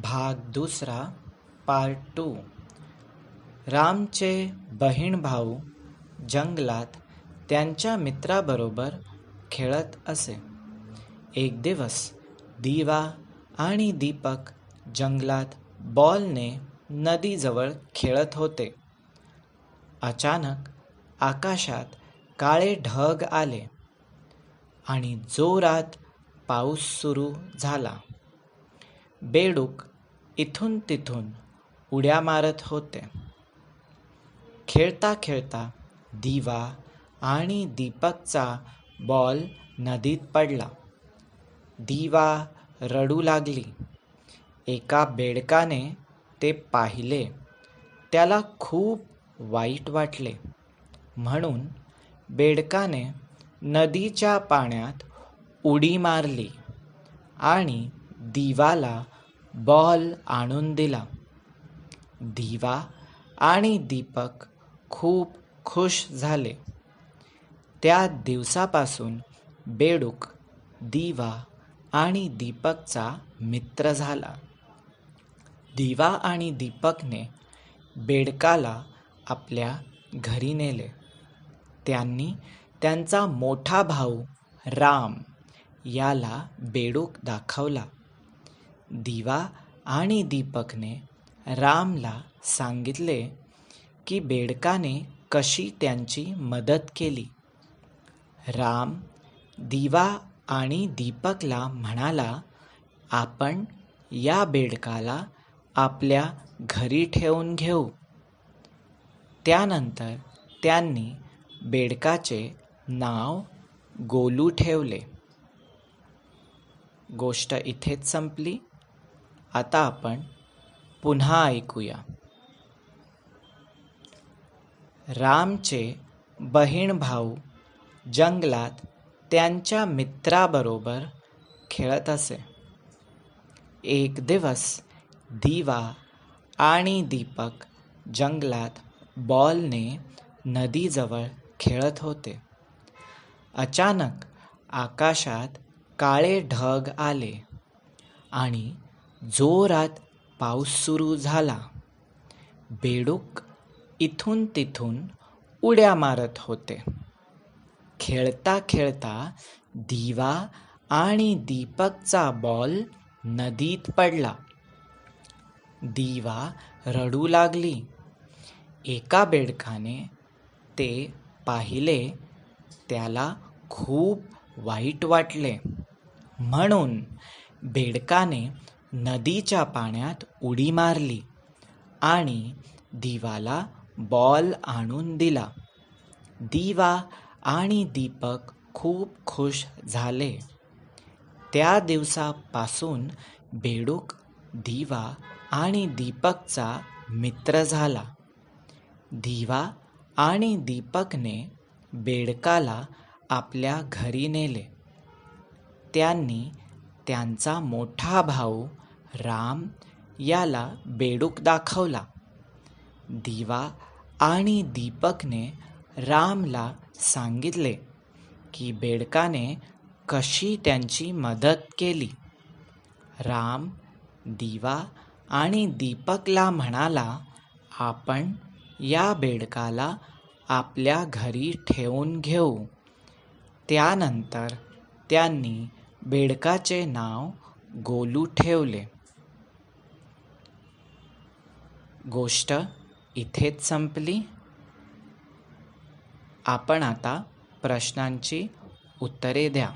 भाग दुसरा पार्ट 2. रामचे बहीण भाऊ जंगलात त्यांच्या मित्राबरोबर खेळत असे. एक दिवस दिवा आणि दीपक जंगलात बॉलने नदीजवळ खेळत होते. अचानक आकाशात काळे ढग आले आणि जोरात पाऊस सुरू झाला. बेडूक इथून तिथून उड्या मारत होते. खेळता खेळता दिवा आणि दीपकचा बॉल नदीत पडला. दिवा रडू लागली. एका बेडकाने ते पाहिले. त्याला खूप वाईट वाटले. म्हणून बेडकाने नदीच्या पाण्यात उडी मारली आणि दिवाला बॉल आणून दिला. दिवा आणि दीपक खूप खुश झाले. त्या दिवसापासून बेडूक दिवा आणि दीपकचा मित्र झाला. दिवा आणि दीपकने बेडकाला आपल्या घरी नेले. त्यांनी त्यांचा मोठा भाऊ राम याला बेडूक दाखवला. दिवा आणि दीपकने रामला सांगितले की बेडकाने कशी त्यांची मदत केली. राम दिवा आणि दीपकला म्हणाला, आपण या बेडकाला आपल्या घरी ठेवून घेऊ. त्यानंतर त्यांनी बेडकाचे नाव गोलू ठेवले. गोष्ट इथेच संपली. आता आपण पुन्हा ऐकूया. रामचे बहीण भाऊ जंगलात त्यांच्या मित्राबरोबर खेळत असे. एक दिवस दिवा आणि दीपक जंगलात बॉलने नदीजवळ खेळत होते. अचानक आकाशात काळे ढग आले आणि जोरात पाऊस सुरू झाला. बेडूक इथून तिथून उड्या मारत होते. खेळता खेळता दिवा आणि दीपकचा बॉल नदीत पडला. दिवा रडू लागली. एका बेडकाने ते पाहिले. त्याला खूप वाईट वाटले. म्हणून बेडकाने नदीच्या पाण्यात उडी मारली आणि दिवाला बॉल आणून दिला. दिवा आणि दीपक खूप खुश झाले. त्या दिवसापासून बेडूक दिवा आणि दीपकचा मित्र झाला. दिवा आणि दीपकने बेडकाला आपल्या घरी नेले. त्यांनी त्यांचा मोठा भाऊ राम याला बेडूक दाखवला. दिवा आणि दीपकने रामला सांगितले की बेडकाने कशी त्यांची मदत केली. राम दिवा आणि दीपकला म्हणाला, आपण या बेडकाला आपल्या घरी ठेवून घेऊ. त्यानंतर त्यांनी बेडकाचे नाव गोलू ठेवले. गोष्ट इथेच संपली. आपण आता प्रश्नांची उत्तरे द्या.